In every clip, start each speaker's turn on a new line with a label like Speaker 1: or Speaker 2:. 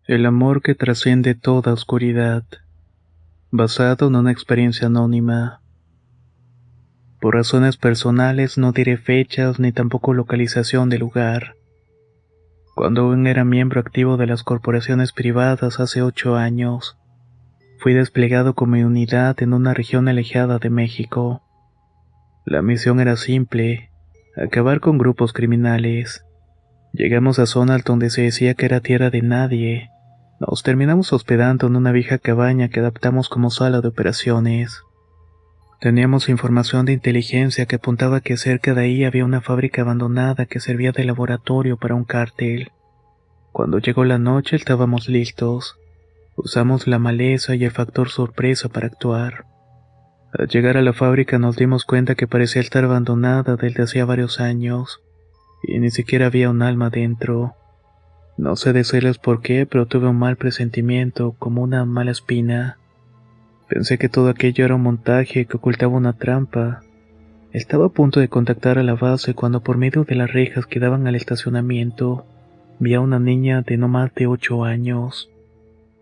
Speaker 1: El amor que trasciende toda oscuridad, basado en una experiencia anónima. Por razones personales no diré fechas ni tampoco localización del lugar. Cuando aún era miembro activo de las corporaciones privadas hace 8 años, fui desplegado con mi unidad en una región alejada de México. La misión era simple, acabar con grupos criminales. Llegamos a zonas donde se decía que era tierra de nadie. Nos terminamos hospedando en una vieja cabaña que adaptamos como sala de operaciones. Teníamos información de inteligencia que apuntaba que cerca de ahí había una fábrica abandonada que servía de laboratorio para un cártel. Cuando llegó la noche estábamos listos. Usamos la maleza y el factor sorpresa para actuar. Al llegar a la fábrica nos dimos cuenta que parecía estar abandonada desde hacía varios años, y ni siquiera había un alma dentro. No sé decirles por qué, pero tuve un mal presentimiento, como una mala espina. Pensé que todo aquello era un montaje que ocultaba una trampa. Estaba a punto de contactar a la base cuando por medio de las rejas que daban al estacionamiento, vi a una niña de no más de 8 años.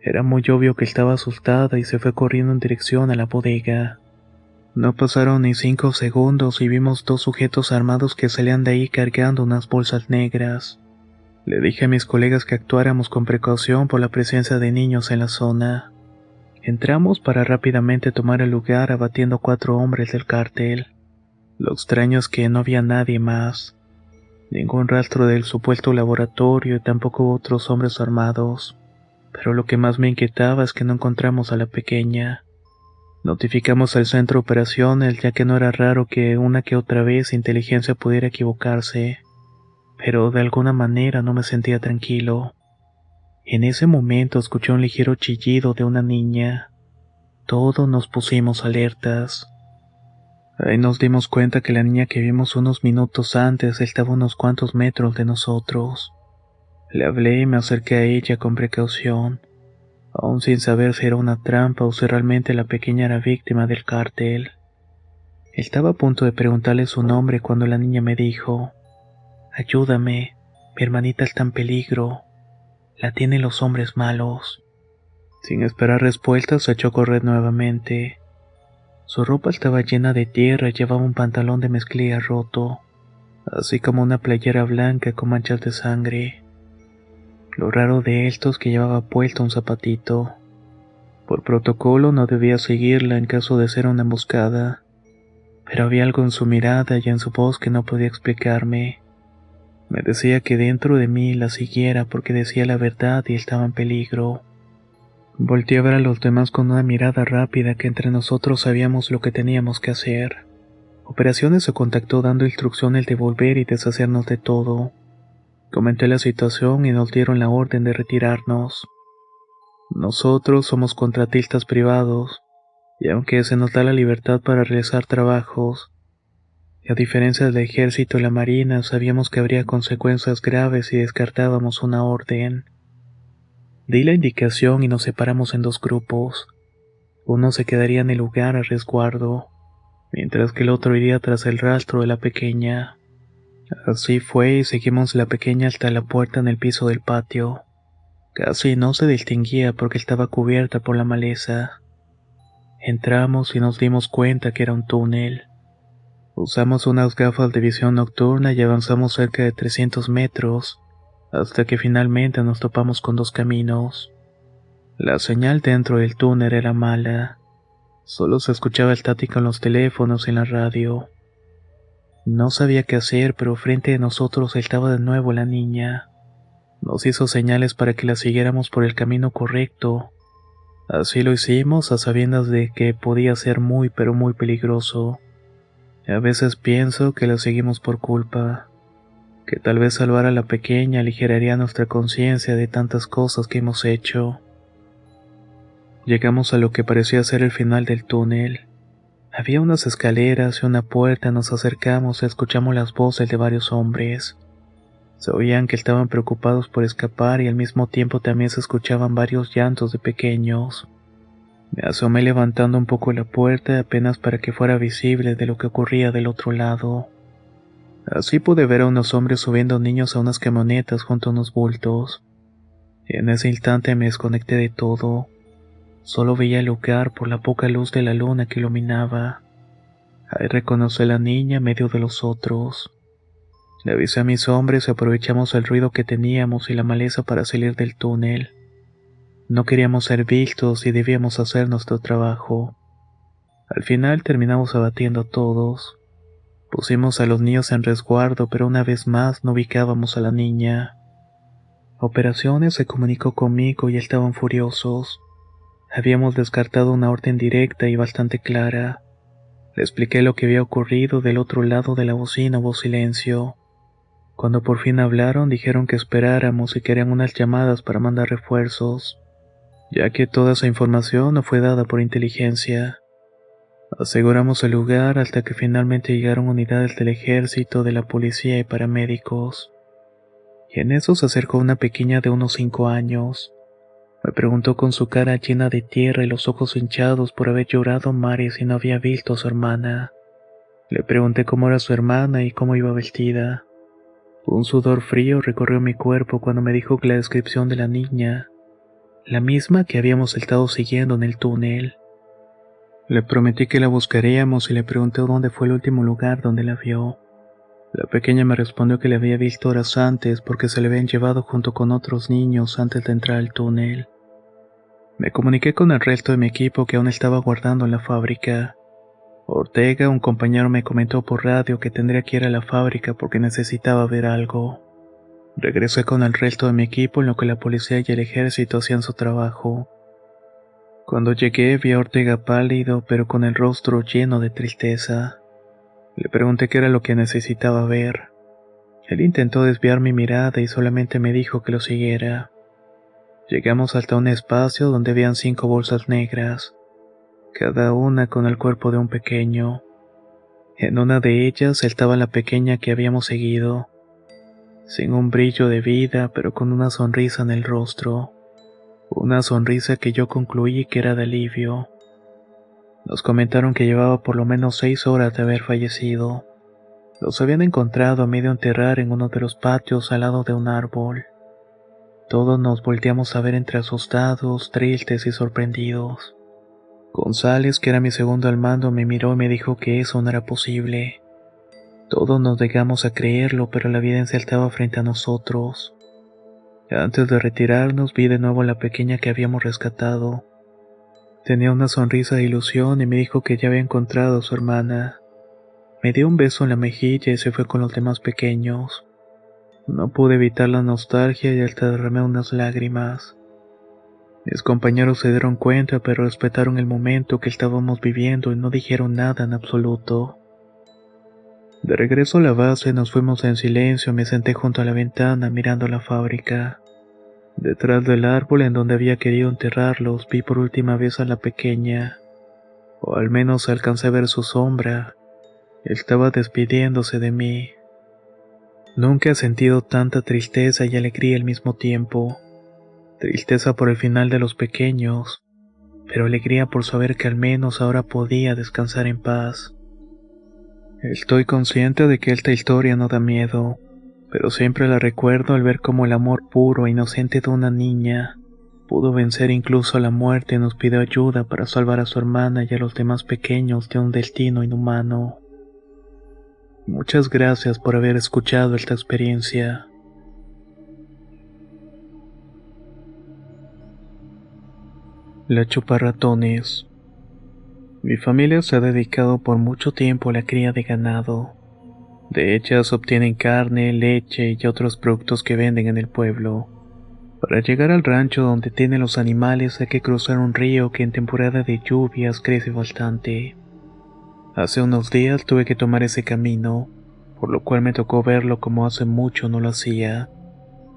Speaker 1: Era muy obvio que estaba asustada y se fue corriendo en dirección a la bodega. No pasaron ni 5 segundos y vimos dos sujetos armados que salían de ahí cargando unas bolsas negras. Le dije a mis colegas que actuáramos con precaución por la presencia de niños en la zona. Entramos para rápidamente tomar el lugar abatiendo a 4 hombres del cártel. Lo extraño es que no había nadie más. Ningún rastro del supuesto laboratorio y tampoco otros hombres armados. Pero lo que más me inquietaba es que no encontramos a la pequeña. Notificamos al centro de operaciones ya que no era raro que una que otra vez inteligencia pudiera equivocarse. Pero de alguna manera no me sentía tranquilo. En ese momento escuché un ligero chillido de una niña. Todos nos pusimos alertas. Ahí nos dimos cuenta que la niña que vimos unos minutos antes estaba a unos cuantos metros de nosotros. Le hablé y me acerqué a ella con precaución, aún sin saber si era una trampa o si realmente la pequeña era víctima del cártel. Estaba a punto de preguntarle su nombre cuando la niña me dijo: «Ayúdame, mi hermanita está en peligro, la tienen los hombres malos». Sin esperar respuesta se echó a correr nuevamente. Su ropa estaba llena de tierra y llevaba un pantalón de mezclilla roto, así como una playera blanca con manchas de sangre. Lo raro de esto es que llevaba puesto un zapatito. Por protocolo no debía seguirla en caso de ser una emboscada, pero había algo en su mirada y en su voz que no podía explicarme. Me decía que dentro de mí la siguiera porque decía la verdad y estaba en peligro. Volteé a ver a los demás con una mirada rápida que entre nosotros sabíamos lo que teníamos que hacer. Operaciones se contactó dando instrucciones de volver y deshacernos de todo. Comenté la situación y nos dieron la orden de retirarnos. Nosotros somos contratistas privados, y aunque se nos da la libertad para realizar trabajos, a diferencia del ejército y la marina, sabíamos que habría consecuencias graves si descartábamos una orden. Di la indicación y nos separamos en 2 grupos. Uno se quedaría en el lugar a resguardo, mientras que el otro iría tras el rastro de la pequeña. Así fue y seguimos la pequeña hasta la puerta en el piso del patio. Casi no se distinguía porque estaba cubierta por la maleza. Entramos y nos dimos cuenta que era un túnel. Usamos unas gafas de visión nocturna y avanzamos cerca de 300 metros, hasta que finalmente nos topamos con 2 caminos. La señal dentro del túnel era mala. Solo se escuchaba estática en los teléfonos y en la radio. No sabía qué hacer, pero frente a nosotros estaba de nuevo la niña. Nos hizo señales para que la siguiéramos por el camino correcto. Así lo hicimos a sabiendas de que podía ser muy pero muy peligroso. A veces pienso que la seguimos por culpa, que tal vez salvar a la pequeña aligeraría nuestra conciencia de tantas cosas que hemos hecho. Llegamos a lo que parecía ser el final del túnel. Había unas escaleras y una puerta, nos acercamos y escuchamos las voces de varios hombres. Se oían que estaban preocupados por escapar y al mismo tiempo también se escuchaban varios llantos de pequeños. Me asomé levantando un poco la puerta apenas para que fuera visible de lo que ocurría del otro lado. Así pude ver a unos hombres subiendo niños a unas camionetas junto a unos bultos. En ese instante me desconecté de todo. Solo veía el lugar por la poca luz de la luna que iluminaba. Ahí reconocí a la niña en medio de los otros. Le avisé a mis hombres y aprovechamos el ruido que teníamos y la maleza para salir del túnel. No queríamos ser vistos y debíamos hacer nuestro trabajo. Al final terminamos abatiendo a todos. Pusimos a los niños en resguardo, pero una vez más no ubicábamos a la niña. Operaciones se comunicó conmigo y estaban furiosos. Habíamos descartado una orden directa y bastante clara. Le expliqué lo que había ocurrido. Del otro lado de la bocina hubo silencio. Cuando por fin hablaron, dijeron que esperáramos y querían unas llamadas para mandar refuerzos, ya que toda esa información no fue dada por inteligencia. Aseguramos el lugar hasta que finalmente llegaron unidades del ejército, de la policía y paramédicos. Y en eso se acercó una pequeña de unos 5 años. Me preguntó con su cara llena de tierra y los ojos hinchados por haber llorado mares y no había visto a su hermana. Le pregunté cómo era su hermana y cómo iba vestida. Un sudor frío recorrió mi cuerpo cuando me dijo que la descripción de la niña, la misma que habíamos estado siguiendo en el túnel. Le prometí que la buscaríamos y le pregunté dónde fue el último lugar donde la vio. La pequeña me respondió que la había visto horas antes porque se le habían llevado junto con otros niños antes de entrar al túnel. Me comuniqué con el resto de mi equipo que aún estaba guardando en la fábrica. Ortega, un compañero, me comentó por radio que tendría que ir a la fábrica porque necesitaba ver algo. Regresé con el resto de mi equipo en lo que la policía y el ejército hacían su trabajo. Cuando llegué vi a Ortega pálido pero con el rostro lleno de tristeza. Le pregunté qué era lo que necesitaba ver. Él intentó desviar mi mirada y solamente me dijo que lo siguiera. Llegamos hasta un espacio donde habían 5 bolsas negras, cada una con el cuerpo de un pequeño. En una de ellas estaba la pequeña que habíamos seguido, sin un brillo de vida, pero con una sonrisa en el rostro. Una sonrisa que yo concluí que era de alivio. Nos comentaron que llevaba por lo menos 6 horas de haber fallecido. Los habían encontrado a medio enterrar en uno de los patios al lado de un árbol. Todos nos volteamos a ver entre asustados, tristes y sorprendidos. González, que era mi segundo al mando, me miró y me dijo que eso no era posible. Todos nos negamos a creerlo, pero la evidencia estaba frente a nosotros. Antes de retirarnos vi de nuevo a la pequeña que habíamos rescatado. Tenía una sonrisa de ilusión y me dijo que ya había encontrado a su hermana. Me dio un beso en la mejilla y se fue con los demás pequeños. No pude evitar la nostalgia y hasta derramé unas lágrimas. Mis compañeros se dieron cuenta, pero respetaron el momento que estábamos viviendo y no dijeron nada en absoluto. De regreso a la base nos fuimos en silencio y me senté junto a la ventana mirando la fábrica. Detrás del árbol en donde había querido enterrarlos vi por última vez a la pequeña, o al menos alcancé a ver su sombra. Estaba despidiéndose de mí. Nunca he sentido tanta tristeza y alegría al mismo tiempo. Tristeza por el final de los pequeños, pero alegría por saber que al menos ahora podía descansar en paz. Estoy consciente de que esta historia no da miedo, pero siempre la recuerdo al ver cómo el amor puro e inocente de una niña pudo vencer incluso a la muerte y nos pidió ayuda para salvar a su hermana y a los demás pequeños de un destino inhumano. Muchas gracias por haber escuchado esta experiencia. La chuparratones. Mi familia se ha dedicado por mucho tiempo a la cría de ganado. De ellas obtienen carne, leche y otros productos que venden en el pueblo. Para llegar al rancho donde tienen los animales hay que cruzar un río que en temporada de lluvias crece bastante. Hace unos días tuve que tomar ese camino, por lo cual me tocó verlo como hace mucho no lo hacía.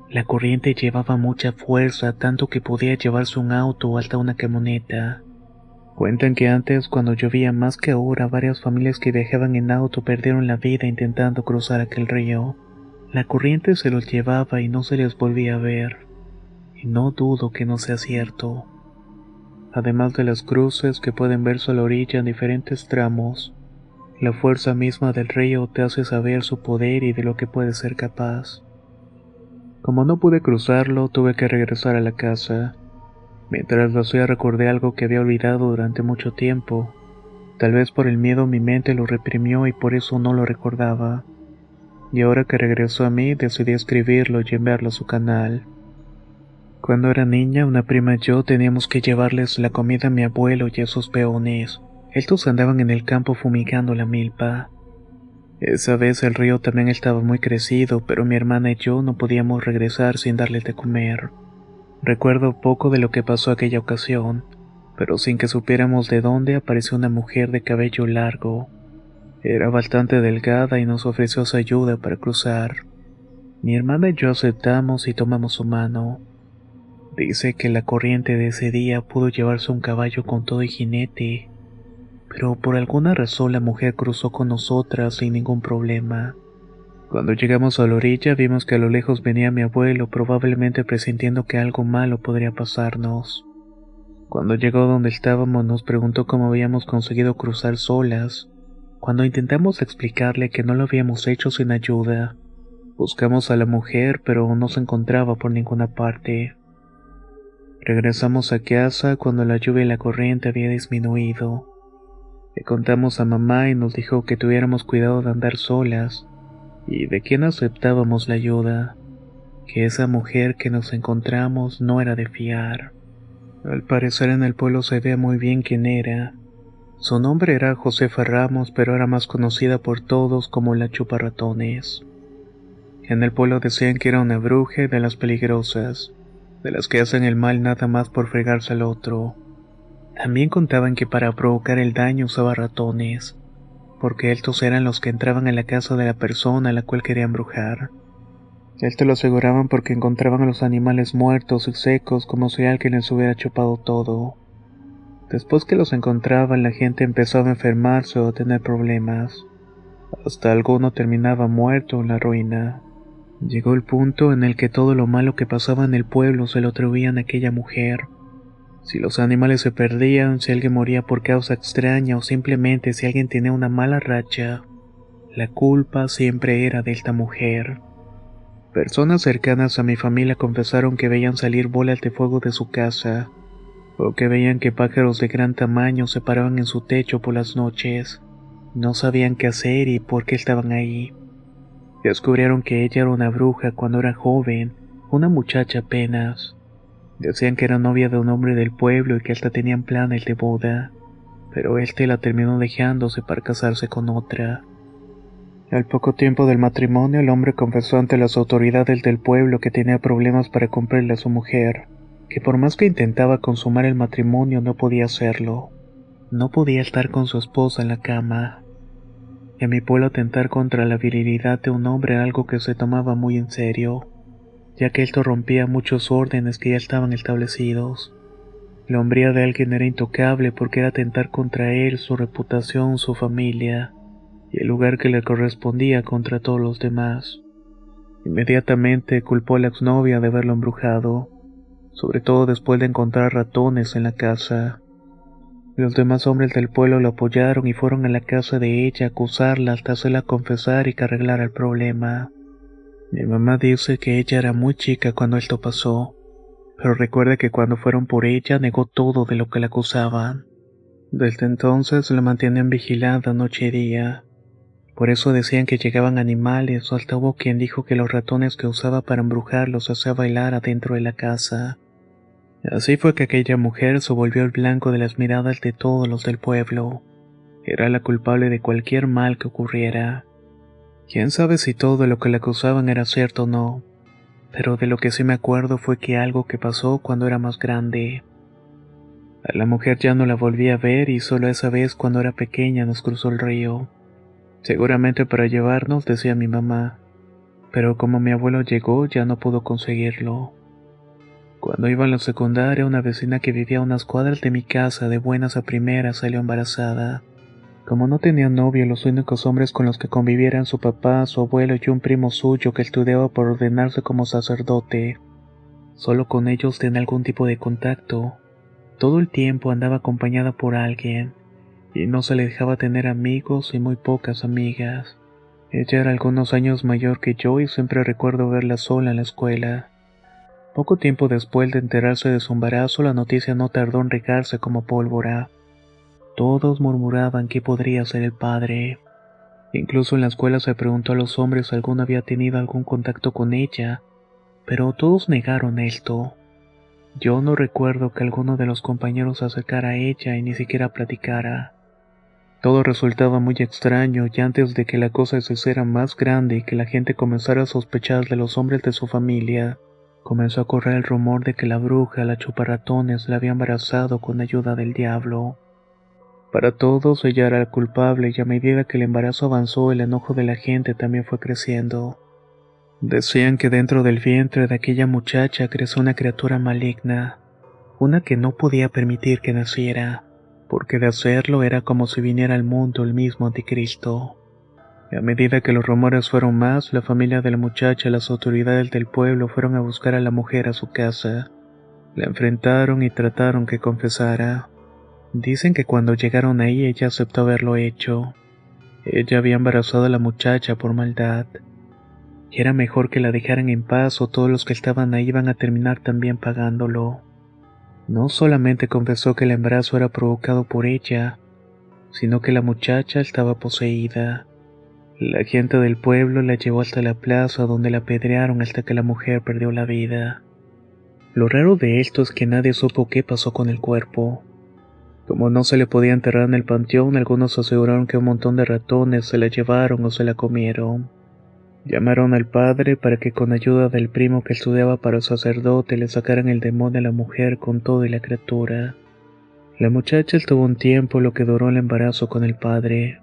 Speaker 1: La corriente llevaba mucha fuerza, tanto que podía llevarse un auto o hasta una camioneta. Cuentan que antes, cuando llovía más que ahora, varias familias que viajaban en auto perdieron la vida intentando cruzar aquel río. La corriente se los llevaba y no se les volvía a ver. Y no dudo que no sea cierto. Además de las cruces que pueden verse a la orilla en diferentes tramos, la fuerza misma del río te hace saber su poder y de lo que puede ser capaz. Como no pude cruzarlo, tuve que regresar a la casa. Mientras lo hacía recordé algo que había olvidado durante mucho tiempo. Tal vez por el miedo mi mente lo reprimió y por eso no lo recordaba. Y ahora que regresó a mí, decidí escribirlo y enviarlo a su canal. Cuando era niña, una prima y yo teníamos que llevarles la comida a mi abuelo y a sus peones. Estos andaban en el campo fumigando la milpa. Esa vez el río también estaba muy crecido, pero mi hermana y yo no podíamos regresar sin darles de comer. Recuerdo poco de lo que pasó aquella ocasión, pero sin que supiéramos de dónde apareció una mujer de cabello largo. Era bastante delgada y nos ofreció su ayuda para cruzar. Mi hermana y yo aceptamos y tomamos su mano. Dice que la corriente de ese día pudo llevarse un caballo con todo y jinete, pero por alguna razón la mujer cruzó con nosotras sin ningún problema. Cuando llegamos a la orilla vimos que a lo lejos venía mi abuelo, probablemente presintiendo que algo malo podría pasarnos. Cuando llegó donde estábamos nos preguntó cómo habíamos conseguido cruzar solas. Cuando intentamos explicarle que no lo habíamos hecho sin ayuda, buscamos a la mujer pero no se encontraba por ninguna parte. Regresamos a casa cuando la lluvia y la corriente había disminuido. Le contamos a mamá y nos dijo que tuviéramos cuidado de andar solas y de que no aceptábamos la ayuda, que esa mujer que nos encontramos no era de fiar. Al parecer en el pueblo se veía muy bien quién era. Su nombre era Josefa Ramos, pero era más conocida por todos como la Chuparratones. En el pueblo decían que era una bruja de las peligrosas, de las que hacen el mal nada más por fregarse al otro. También contaban que para provocar el daño usaba ratones, porque estos eran los que entraban en la casa de la persona a la cual querían embrujar. Esto lo aseguraban porque encontraban a los animales muertos y secos como si alguien les hubiera chupado todo. Después que los encontraban, la gente empezaba a enfermarse o a tener problemas. Hasta alguno terminaba muerto en la ruina. Llegó el punto en el que todo lo malo que pasaba en el pueblo se lo atribuían a aquella mujer. Si los animales se perdían, si alguien moría por causa extraña o simplemente si alguien tenía una mala racha, la culpa siempre era de esta mujer. Personas cercanas a mi familia confesaron que veían salir bolas de fuego de su casa, o que veían que pájaros de gran tamaño se paraban en su techo por las noches. No sabían qué hacer y por qué estaban ahí. Descubrieron que ella era una bruja cuando era joven, una muchacha apenas. Decían que era novia de un hombre del pueblo y que hasta tenían planes de boda, pero este la terminó dejándose para casarse con otra. Al poco tiempo del matrimonio, el hombre confesó ante las autoridades del pueblo que tenía problemas para cumplirle a su mujer, que por más que intentaba consumar el matrimonio no podía hacerlo. No podía estar con su esposa en la cama. En mi pueblo atentar contra la virilidad de un hombre era algo que se tomaba muy en serio, ya que esto rompía muchos órdenes que ya estaban establecidos. La hombría de alguien era intocable porque era atentar contra él, su reputación, su familia, y el lugar que le correspondía contra todos los demás. Inmediatamente culpó a la exnovia de haberlo embrujado, sobre todo después de encontrar ratones en la casa. Los demás hombres del pueblo lo apoyaron y fueron a la casa de ella a acusarla hasta hacerla confesar y que arreglara el problema. Mi mamá dice que ella era muy chica cuando esto pasó, pero recuerda que cuando fueron por ella negó todo de lo que la acusaban. Desde entonces la mantenían vigilada noche y día. Por eso decían que llegaban animales o hasta hubo quien dijo que los ratones que usaba para embrujarlos hacía bailar adentro de la casa. Así fue que aquella mujer se volvió el blanco de las miradas de todos los del pueblo. Era la culpable de cualquier mal que ocurriera. Quién sabe si todo lo que le acusaban era cierto o no, pero de lo que sí me acuerdo fue que algo que pasó cuando era más grande. A la mujer ya no la volví a ver y solo esa vez cuando era pequeña nos cruzó el río. Seguramente para llevarnos, decía mi mamá, pero como mi abuelo llegó ya no pudo conseguirlo. Cuando iba a la secundaria, una vecina que vivía a unas cuadras de mi casa de buenas a primeras salió embarazada. Como no tenía novio, los únicos hombres con los que convivieran su papá, su abuelo y un primo suyo que estudiaba por ordenarse como sacerdote. Solo con ellos tenía algún tipo de contacto. Todo el tiempo andaba acompañada por alguien, y no se le dejaba tener amigos y muy pocas amigas. Ella era algunos años mayor que yo y siempre recuerdo verla sola en la escuela. Poco tiempo después de enterarse de su embarazo, la noticia no tardó en regarse como pólvora. Todos murmuraban que podría ser el padre. Incluso en la escuela se preguntó a los hombres si alguno había tenido algún contacto con ella, pero todos negaron esto. Yo no recuerdo que alguno de los compañeros se acercara a ella y ni siquiera platicara. Todo resultaba muy extraño y antes de que la cosa se hiciera más grande y que la gente comenzara a sospechar de los hombres de su familia, comenzó a correr el rumor de que la bruja, la chuparratones, la había embarazado con ayuda del diablo. Para todos ella era la culpable y a medida que el embarazo avanzó el enojo de la gente también fue creciendo. Decían que dentro del vientre de aquella muchacha creció una criatura maligna, una que no podía permitir que naciera, porque de hacerlo era como si viniera al mundo el mismo anticristo. A medida que los rumores fueron más, la familia de la muchacha y las autoridades del pueblo fueron a buscar a la mujer a su casa. La enfrentaron y trataron que confesara. Dicen que cuando llegaron ahí ella aceptó haberlo hecho. Ella había embarazado a la muchacha por maldad. Y era mejor que la dejaran en paz o todos los que estaban ahí iban a terminar también pagándolo. No solamente confesó que el embarazo era provocado por ella, sino que la muchacha estaba poseída. La gente del pueblo la llevó hasta la plaza donde la apedrearon hasta que la mujer perdió la vida. Lo raro de esto es que nadie supo qué pasó con el cuerpo. Como no se le podía enterrar en el panteón, algunos aseguraron que un montón de ratones se la llevaron o se la comieron. Llamaron al padre para que con ayuda del primo que estudiaba para sacerdote le sacaran el demonio a la mujer con todo y la criatura. La muchacha estuvo un tiempo lo que duró el embarazo con el padre.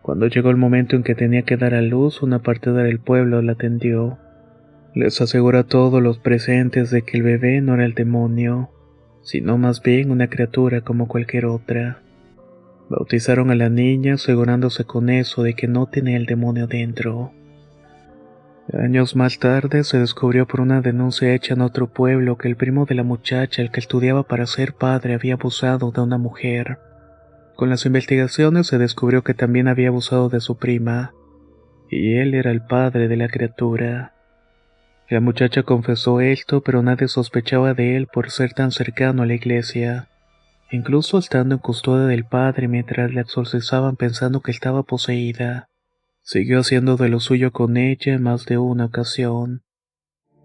Speaker 1: Cuando llegó el momento en que tenía que dar a luz, una partida del pueblo la atendió. Les aseguró a todos los presentes de que el bebé no era el demonio, sino más bien una criatura como cualquier otra. Bautizaron a la niña asegurándose con eso de que no tenía el demonio dentro. Años más tarde se descubrió por una denuncia hecha en otro pueblo que el primo de la muchacha, el que estudiaba para ser padre, había abusado de una mujer. Con las investigaciones se descubrió que también había abusado de su prima, y él era el padre de la criatura. La muchacha confesó esto, pero nadie sospechaba de él por ser tan cercano a la iglesia. Incluso estando en custodia del padre mientras la exorcizaban pensando que estaba poseída. Siguió haciendo de lo suyo con ella en más de una ocasión.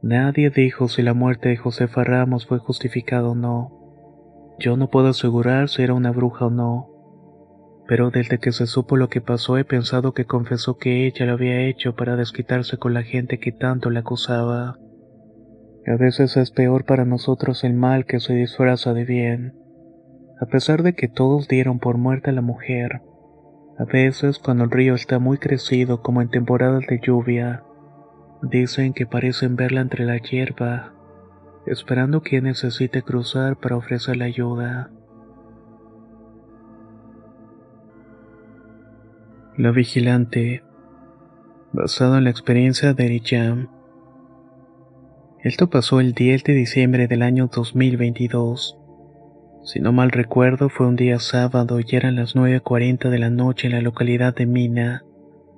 Speaker 1: Nadie dijo si la muerte de Josefa Ramos fue justificada o no. Yo no puedo asegurar si era una bruja o no. Pero desde que se supo lo que pasó he pensado que confesó que ella lo había hecho para desquitarse con la gente que tanto la acusaba. A veces es peor para nosotros el mal que se disfraza de bien. A pesar de que todos dieron por muerta a la mujer, a veces cuando el río está muy crecido como en temporadas de lluvia, dicen que parecen verla entre la hierba, esperando quien necesite cruzar para ofrecerle ayuda. La vigilante, basado en la experiencia de Eric. Esto pasó el 10 de diciembre del año 2022. Si no mal recuerdo, fue un día sábado y eran las 9:40 de la noche en la localidad de Mina,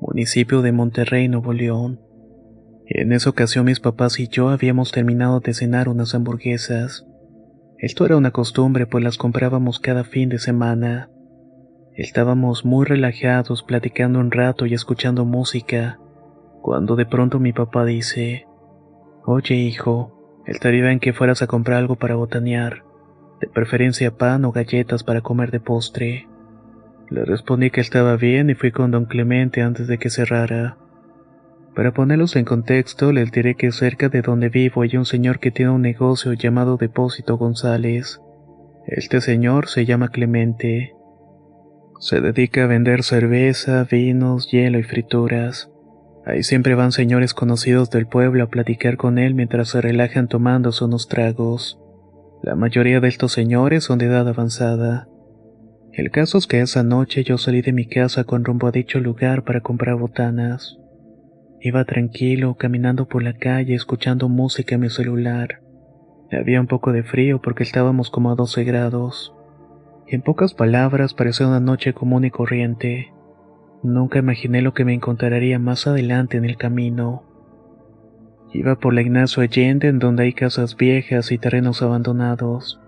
Speaker 1: municipio de Monterrey, Nuevo León. En esa ocasión mis papás y yo habíamos terminado de cenar unas hamburguesas. Esto era una costumbre, pues las comprábamos cada fin de semana. Estábamos muy relajados, platicando un rato y escuchando música, cuando de pronto mi papá dice: «Oye, hijo, estaría bien que fueras a comprar algo para botanear, de preferencia pan o galletas para comer de postre». Le respondí que estaba bien y fui con don Clemente antes de que cerrara. Para ponerlos en contexto, les diré que cerca de donde vivo hay un señor que tiene un negocio llamado Depósito González. Este señor se llama Clemente. Se dedica a vender cerveza, vinos, hielo y frituras. Ahí siempre van señores conocidos del pueblo a platicar con él mientras se relajan tomándose unos tragos. La mayoría de estos señores son de edad avanzada. El caso es que esa noche yo salí de mi casa con rumbo a dicho lugar para comprar botanas. Iba tranquilo, caminando por la calle, escuchando música en mi celular. Había un poco de frío porque estábamos como a 12 grados. En pocas palabras, parecía una noche común y corriente. Nunca imaginé lo que me encontraría más adelante en el camino. Iba por la Ignacio Allende, en donde hay casas viejas y terrenos abandonados.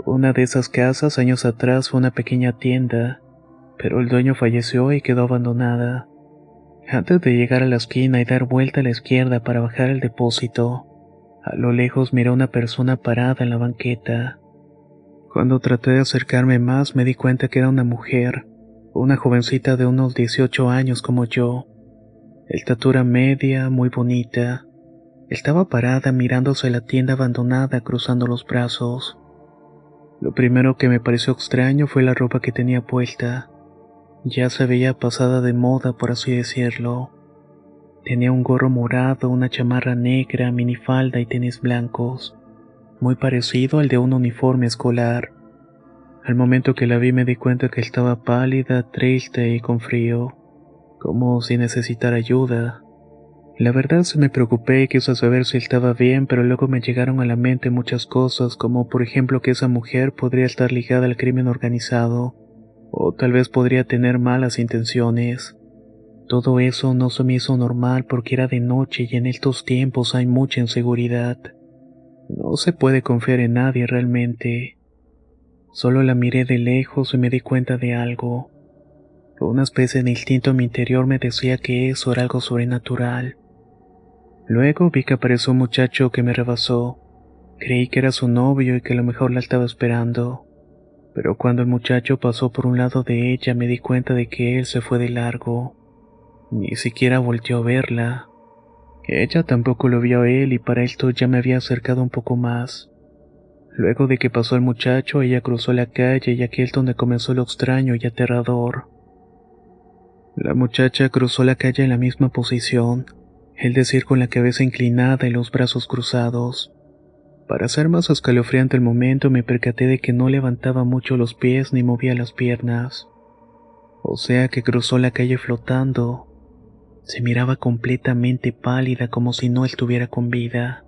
Speaker 1: Una de esas casas años atrás fue una pequeña tienda, pero el dueño falleció y quedó abandonada. Antes de llegar a la esquina y dar vuelta a la izquierda para bajar al depósito, a lo lejos miré a una persona parada en la banqueta. Cuando traté de acercarme más me di cuenta que era una mujer, una jovencita de unos 18 años como yo. Estatura media, muy bonita. Estaba parada mirándose la tienda abandonada cruzando los brazos. Lo primero que me pareció extraño fue la ropa que tenía puesta. Ya se veía pasada de moda, por así decirlo. Tenía un gorro morado, una chamarra negra, minifalda y tenis blancos, muy parecido al de un uniforme escolar. Al momento que la vi me di cuenta que estaba pálida, triste y con frío, como si necesitara ayuda. La verdad se me preocupé y quise saber si estaba bien, pero luego me llegaron a la mente muchas cosas, como por ejemplo que esa mujer podría estar ligada al crimen organizado, o tal vez podría tener malas intenciones. Todo eso no se me hizo normal porque era de noche y en estos tiempos hay mucha inseguridad. No se puede confiar en nadie realmente. Solo la miré de lejos y me di cuenta de algo. Una especie de instinto en mi interior me decía que eso era algo sobrenatural. Luego vi que apareció un muchacho que me rebasó. Creí que era su novio y que a lo mejor la estaba esperando. Pero cuando el muchacho pasó por un lado de ella me di cuenta de que él se fue de largo. Ni siquiera volteó a verla. Ella tampoco lo vio a él y para esto ya me había acercado un poco más. Luego de que pasó el muchacho, ella cruzó la calle y aquí es donde comenzó lo extraño y aterrador. La muchacha cruzó la calle en la misma posición, es decir, con la cabeza inclinada y los brazos cruzados. Para hacer más escalofriante el momento, me percaté de que no levantaba mucho los pies ni movía las piernas. O sea que cruzó la calle flotando. Se miraba completamente pálida como si no estuviera con vida.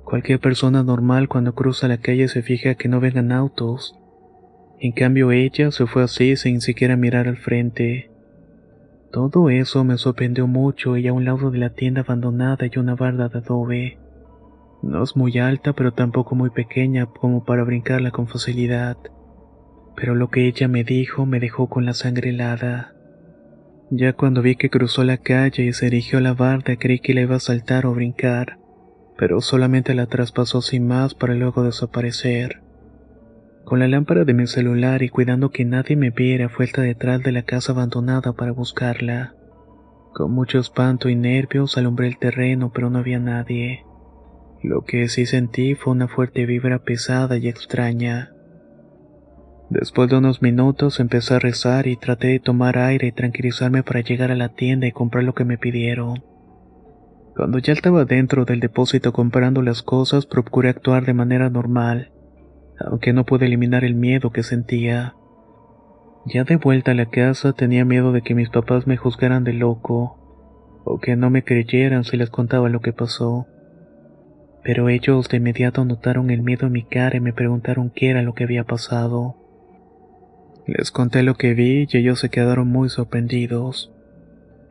Speaker 1: Cualquier persona normal cuando cruza la calle se fija que no vengan autos. En cambio ella se fue así sin siquiera mirar al frente. Todo eso me sorprendió mucho y a un lado de la tienda abandonada hay una barda de adobe. No es muy alta pero tampoco muy pequeña como para brincarla con facilidad. Pero lo que ella me dijo me dejó con la sangre helada. Ya cuando vi que cruzó la calle y se dirigió a la barda creí que la iba a saltar o brincar, pero solamente la traspasó sin más para luego desaparecer. Con la lámpara de mi celular y cuidando que nadie me viera fue hasta detrás de la casa abandonada para buscarla. Con mucho espanto y nervios alumbré el terreno pero no había nadie. Lo que sí sentí fue una fuerte vibra pesada y extraña. Después de unos minutos empecé a rezar y traté de tomar aire y tranquilizarme para llegar a la tienda y comprar lo que me pidieron. Cuando ya estaba dentro del depósito comprando las cosas, procuré actuar de manera normal, aunque no pude eliminar el miedo que sentía. Ya de vuelta a la casa tenía miedo de que mis papás me juzgaran de loco, o que no me creyeran si les contaba lo que pasó. Pero ellos de inmediato notaron el miedo en mi cara y me preguntaron qué era lo que había pasado. Les conté lo que vi y ellos se quedaron muy sorprendidos.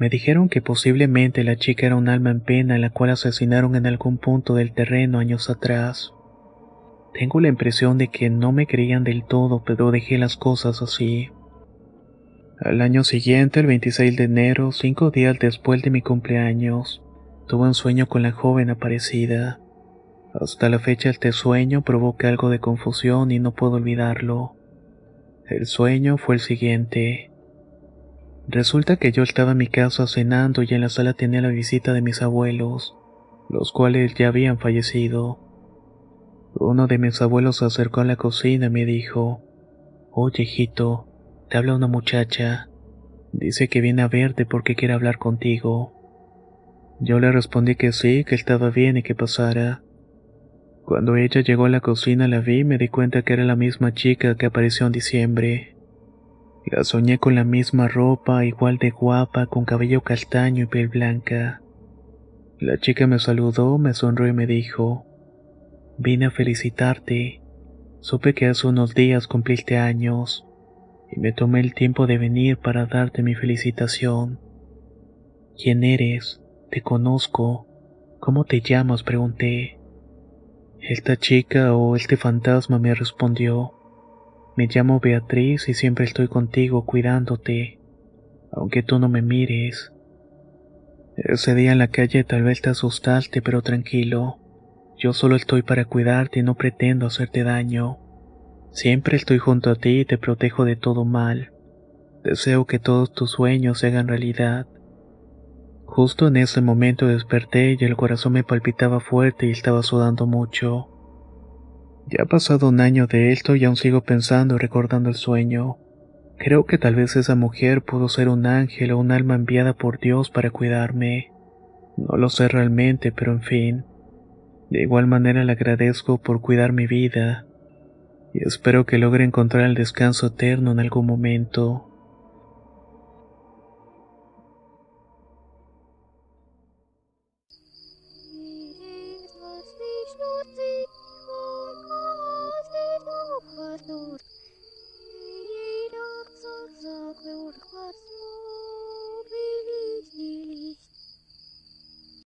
Speaker 1: Me dijeron que posiblemente la chica era un alma en pena a la cual asesinaron en algún punto del terreno años atrás. Tengo la impresión de que no me creían del todo, pero dejé las cosas así. Al año siguiente, el 26 de enero, 5 días después de mi cumpleaños, tuve un sueño con la joven aparecida. Hasta la fecha este sueño provoca algo de confusión y no puedo olvidarlo. El sueño fue el siguiente. Resulta que yo estaba en mi casa cenando y en la sala tenía la visita de mis abuelos, los cuales ya habían fallecido. Uno de mis abuelos se acercó a la cocina y me dijo: «Oye, hijito, te habla una muchacha. Dice que viene a verte porque quiere hablar contigo». Yo le respondí que sí, que estaba bien y que pasara. Cuando ella llegó a la cocina la vi y me di cuenta que era la misma chica que apareció en diciembre. La soñé con la misma ropa, igual de guapa, con cabello castaño y piel blanca. La chica me saludó, me sonrió y me dijo: «Vine a felicitarte. Supe que hace unos días cumpliste años. y me tomé el tiempo de venir para darte mi felicitación. ¿Quién eres? Te conozco. ¿Cómo te llamas?, pregunté. Esta chica o este fantasma me respondió. Me llamo Beatriz y siempre estoy contigo cuidándote, aunque tú no me mires. Ese día en la calle tal vez te asustaste, pero tranquilo. Yo solo estoy para cuidarte y no pretendo hacerte daño. Siempre estoy junto a ti y te protejo de todo mal. Deseo que todos tus sueños se hagan realidad. Justo en ese momento desperté y el corazón me palpitaba fuerte y estaba sudando mucho. Ya ha pasado un año de esto y aún sigo pensando y recordando el sueño. Creo que tal vez esa mujer pudo ser un ángel o un alma enviada por Dios para cuidarme. No lo sé realmente, pero en fin. De igual manera le agradezco por cuidar mi vida y espero que logre encontrar el descanso eterno en algún momento.